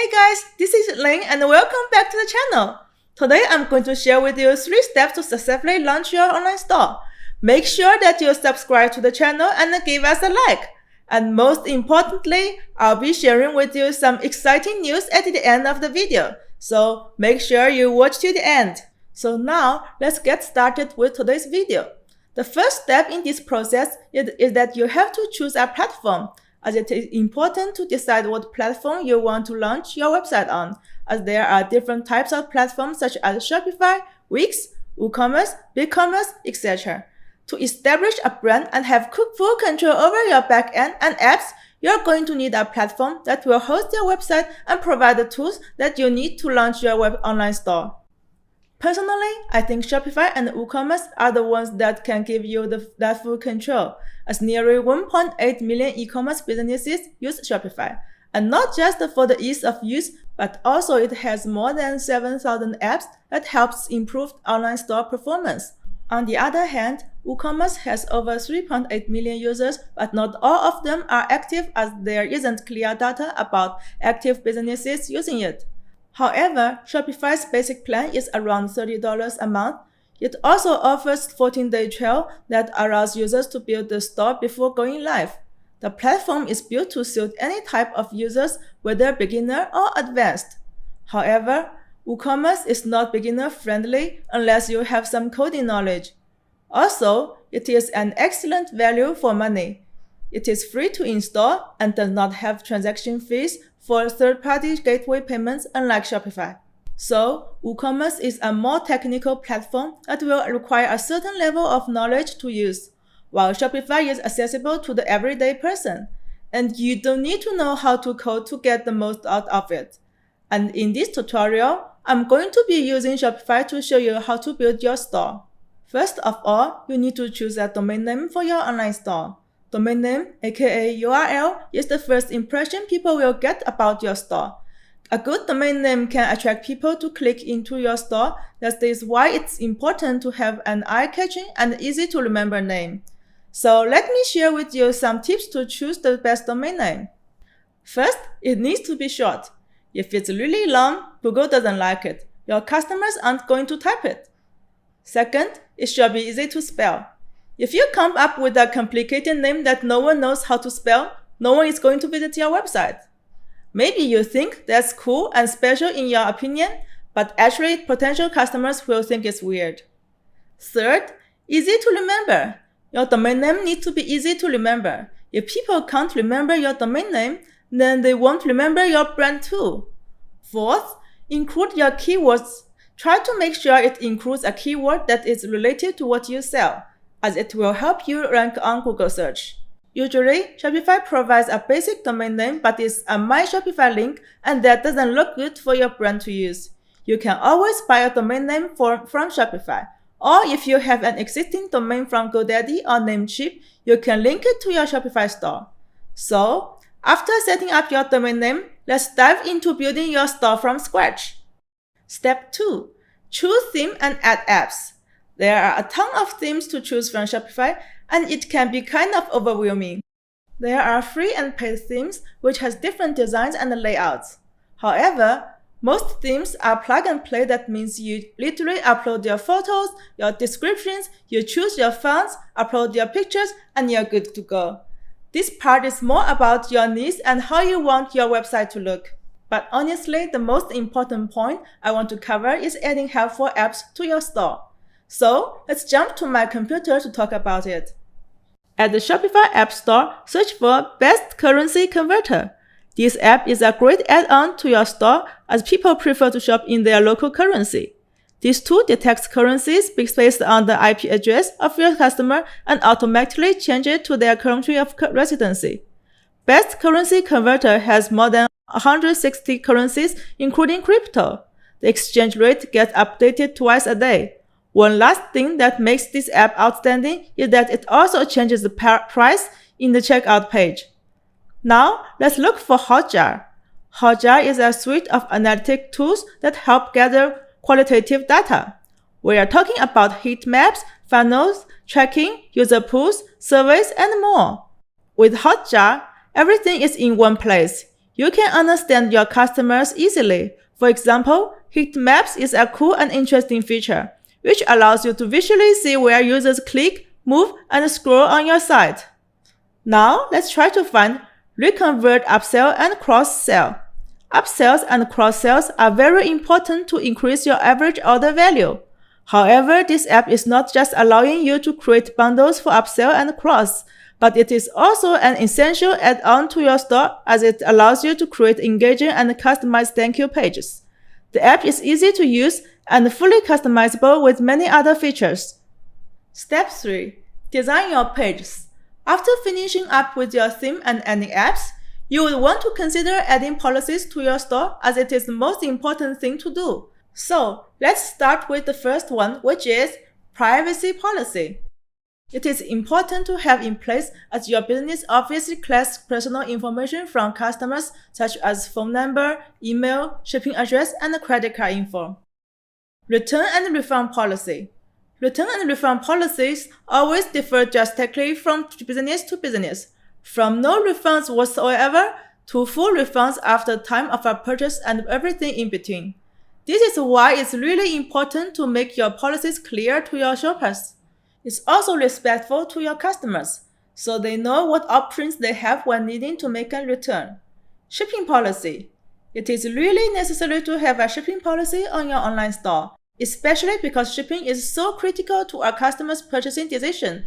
Hey guys, this is Ling and welcome back to the channel. Today I'm going to share with you 3 steps to successfully launch your online store. Make sure that you subscribe to the channel and give us a like. And most importantly, I'll be sharing with you some exciting news at the end of the video. So make sure you watch to the end. So now let's get started with today's video. The first step in this process is that you have to choose a platform, as it is important to decide what platform you want to launch your website on, as there are different types of platforms such as Shopify, Wix, WooCommerce, BigCommerce, etc. To establish a brand and have full control over your backend and apps, you're going to need a platform that will host your website and provide the tools that you need to launch your web online store. Personally, I think Shopify and WooCommerce are the ones that can give you that full control, as nearly 1.8 million e-commerce businesses use Shopify. And not just for the ease of use, but also it has more than 7,000 apps that helps improve online store performance. On the other hand, WooCommerce has over 3.8 million users, but not all of them are active, as there isn't clear data about active businesses using it. However, Shopify's basic plan is around $30 a month. It also offers 14-day trial that allows users to build the store before going live. The platform is built to suit any type of users, whether beginner or advanced. However, WooCommerce is not beginner-friendly unless you have some coding knowledge. Also, it is an excellent value for money. It is free to install and does not have transaction fees for third-party gateway payments, unlike Shopify. So, WooCommerce is a more technical platform that will require a certain level of knowledge to use, while Shopify is accessible to the everyday person, and you don't need to know how to code to get the most out of it. And in this tutorial, I'm going to be using Shopify to show you how to build your store. First of all, you need to choose a domain name for your online store. Domain name, aka URL, is the first impression people will get about your store. A good domain name can attract people to click into your store. That is why it's important to have an eye-catching and easy-to-remember name. So let me share with you some tips to choose the best domain name. First, it needs to be short. If it's really long, Google doesn't like it. Your customers aren't going to type it. Second, it should be easy to spell. If you come up with a complicated name that no one knows how to spell, no one is going to visit your website. Maybe you think that's cool and special in your opinion, but actually potential customers will think it's weird. Third, easy to remember. Your domain name needs to be easy to remember. If people can't remember your domain name, then they won't remember your brand too. Fourth, include your keywords. Try to make sure it includes a keyword that is related to what you sell, as it will help you rank on Google search. Usually, Shopify provides a basic domain name, but it's a My Shopify link, and that doesn't look good for your brand to use. You can always buy a domain name from Shopify, or if you have an existing domain from GoDaddy or Namecheap, you can link it to your Shopify store. So, after setting up your domain name, let's dive into building your store from scratch. Step 2. Choose theme and add apps. There are a ton of themes to choose from Shopify, and it can be kind of overwhelming. There are free and paid themes which has different designs and layouts. However, most themes are plug and play. That means you literally upload your photos, your descriptions, you choose your fonts, upload your pictures, and you're good to go. This part is more about your needs and how you want your website to look. But honestly, the most important point I want to cover is adding helpful apps to your store. So, let's jump to my computer to talk about it. At the Shopify App Store, search for Best Currency Converter. This app is a great add-on to your store, as people prefer to shop in their local currency. This tool detects currencies based on the IP address of your customer and automatically changes it to their country of residency. Best Currency Converter has more than 160 currencies, including crypto. The exchange rate gets updated twice a day. One last thing that makes this app outstanding is that it also changes the price in the checkout page. Now, let's look for Hotjar. Hotjar is a suite of analytic tools that help gather qualitative data. We are talking about heat maps, funnels, tracking, user pools, surveys, and more. With Hotjar, everything is in one place. You can understand your customers easily. For example, heat maps is a cool and interesting feature, which allows you to visually see where users click, move, and scroll on your site. Now, let's try to find reconvert upsell and cross-sell. Upsells and cross-sells are very important to increase your average order value. However, this app is not just allowing you to create bundles for upsell and cross, but it is also an essential add-on to your store as it allows you to create engaging and customized thank you pages. The app is easy to use and fully customizable with many other features. Step 3. Design your pages. After finishing up with your theme and adding apps, you would want to consider adding policies to your store as it is the most important thing to do. So, let's start with the first one, which is privacy policy. It is important to have in place as your business obviously collects personal information from customers such as phone number, email, shipping address, and credit card info. Return and refund policy. Return and refund policies always differ drastically from business to business, from no refunds whatsoever to full refunds after time of a purchase and everything in between. This is why it's really important to make your policies clear to your shoppers. It's also respectful to your customers, so they know what options they have when needing to make a return. Shipping policy. It is really necessary to have a shipping policy on your online store, especially because shipping is so critical to our customers' purchasing decision.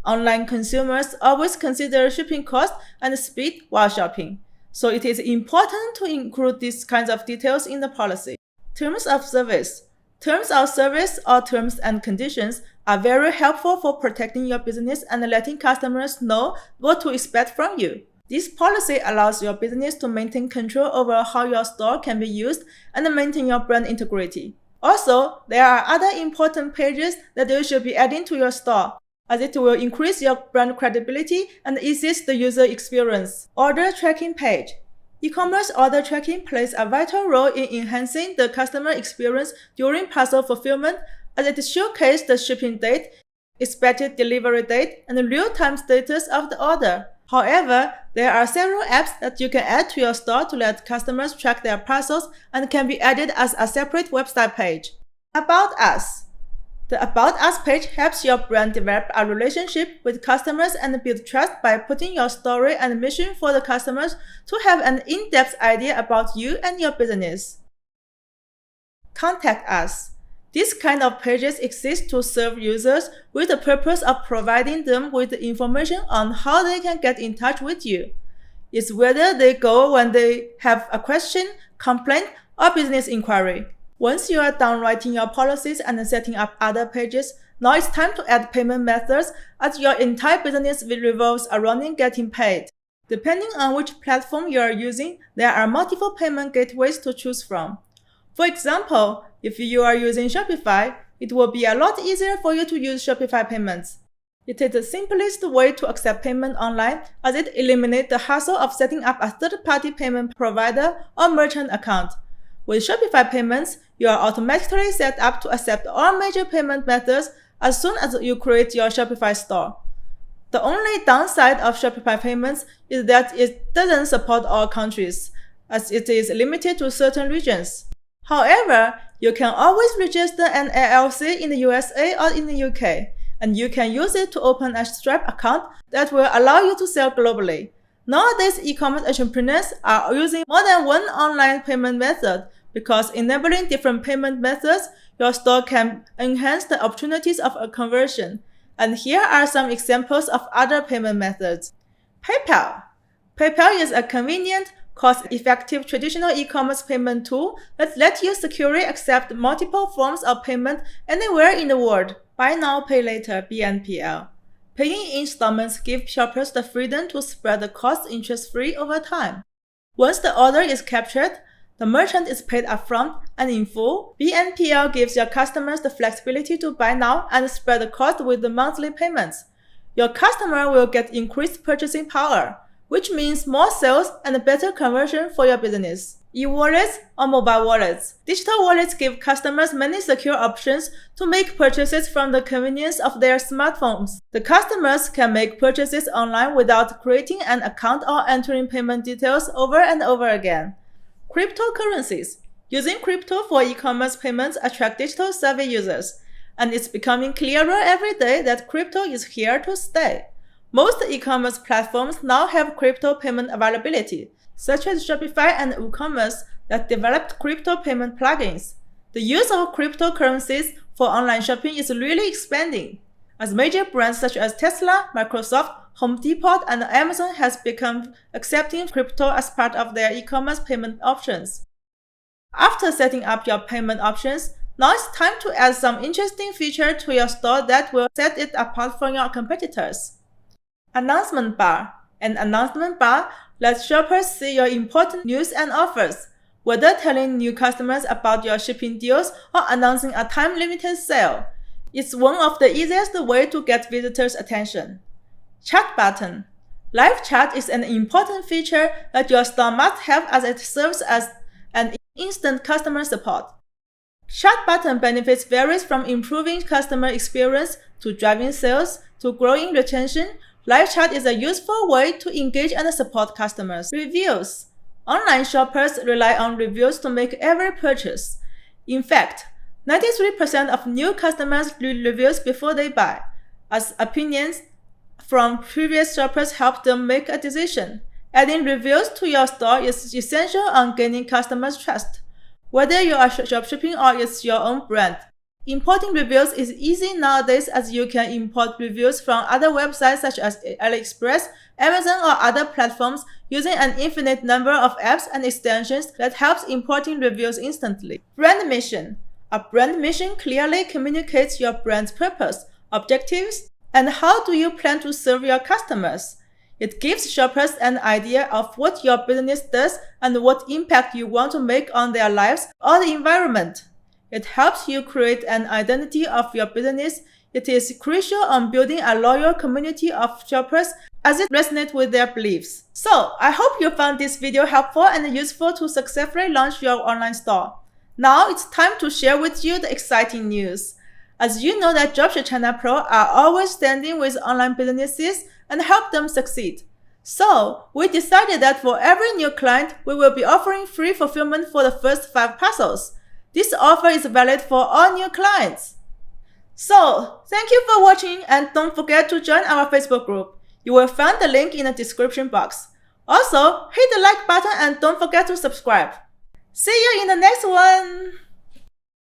Online consumers always consider shipping cost and speed while shopping, so it is important to include these kinds of details in the policy. Terms of service. Terms of service or terms and conditions are very helpful for protecting your business and letting customers know what to expect from you. This policy allows your business to maintain control over how your store can be used and maintain your brand integrity. Also, there are other important pages that you should be adding to your store, as it will increase your brand credibility and ease the user experience. Order tracking page. E-commerce order tracking plays a vital role in enhancing the customer experience during parcel fulfillment as it showcases the shipping date, expected delivery date, and real-time status of the order. However, there are several apps that you can add to your store to let customers track their parcels and can be added as a separate website page. About Us. The About Us page helps your brand develop a relationship with customers and build trust by putting your story and mission for the customers to have an in-depth idea about you and your business. Contact Us. These kind of pages exist to serve users with the purpose of providing them with the information on how they can get in touch with you. It's whether they go when they have a question, complaint, or business inquiry. Once you are done writing your policies and setting up other pages, now it's time to add payment methods as your entire business revolves around getting paid. Depending on which platform you are using, there are multiple payment gateways to choose from. For example, if you are using Shopify, it will be a lot easier for you to use Shopify payments. It is the simplest way to accept payment online as it eliminates the hassle of setting up a third-party payment provider or merchant account. With Shopify payments, you are automatically set up to accept all major payment methods as soon as you create your Shopify store. The only downside of Shopify payments is that it doesn't support all countries, as it is limited to certain regions. However, you can always register an LLC in the USA or in the UK, and you can use it to open a Stripe account that will allow you to sell globally. Nowadays, e-commerce entrepreneurs are using more than one online payment method because enabling different payment methods, your store can enhance the opportunities of a conversion. And here are some examples of other payment methods. PayPal. PayPal is a convenient, cost-effective traditional e-commerce payment tool that lets you securely accept multiple forms of payment anywhere in the world. Buy now, pay later, BNPL. Paying in installments gives shoppers the freedom to spread the cost interest-free over time. Once the order is captured, the merchant is paid upfront and in full. BNPL gives your customers the flexibility to buy now and spread the cost with the monthly payments. Your customer will get increased purchasing power, which means more sales and better conversion for your business. e-wallets, or mobile wallets. Digital wallets give customers many secure options to make purchases from the convenience of their smartphones. The customers can make purchases online without creating an account or entering payment details over and over again. Cryptocurrencies. Using crypto for e-commerce payments attract digital savvy users, and it's becoming clearer every day that crypto is here to stay. Most e-commerce platforms now have crypto payment availability, such as Shopify and WooCommerce that developed crypto payment plugins. The use of cryptocurrencies for online shopping is really expanding, as major brands such as Tesla, Microsoft, Home Depot, and Amazon has become accepting crypto as part of their e-commerce payment options. After setting up your payment options, now it's time to add some interesting feature to your store that will set it apart from your competitors. Announcement bar. An announcement bar lets shoppers see your important news and offers, whether telling new customers about your shipping deals or announcing a time-limited sale. It's one of the easiest ways to get visitors' attention. Chat button. Live chat is an important feature that your store must have as it serves as an instant customer support. Chat button benefits varies from improving customer experience to driving sales to growing retention. Live chat is a useful way to engage and support customers. Reviews. Online shoppers rely on reviews to make every purchase. In fact, 93% of new customers read reviews before they buy, as opinions from previous shoppers help them make a decision. Adding reviews to your store is essential on gaining customers' trust, whether you are dropshipping or it's your own brand. Importing reviews is easy nowadays as you can import reviews from other websites such as AliExpress, Amazon, or other platforms using an infinite number of apps and extensions that helps importing reviews instantly. Brand mission. A brand mission clearly communicates your brand's purpose, objectives, and how do you plan to serve your customers. It gives shoppers an idea of what your business does and what impact you want to make on their lives or the environment. It helps you create an identity of your business. It is crucial on building a loyal community of shoppers as it resonates with their beliefs. So, I hope you found this video helpful and useful to successfully launch your online store. Now it's time to share with you the exciting news. As you know that Dropship China Pro are always standing with online businesses and help them succeed. So, we decided that for every new client, we will be offering free fulfillment for the first 5 parcels. This offer is valid for all new clients. So, thank you for watching and don't forget to join our Facebook group. You will find the link in the description box. Also, hit the like button and don't forget to subscribe. See you in the next one!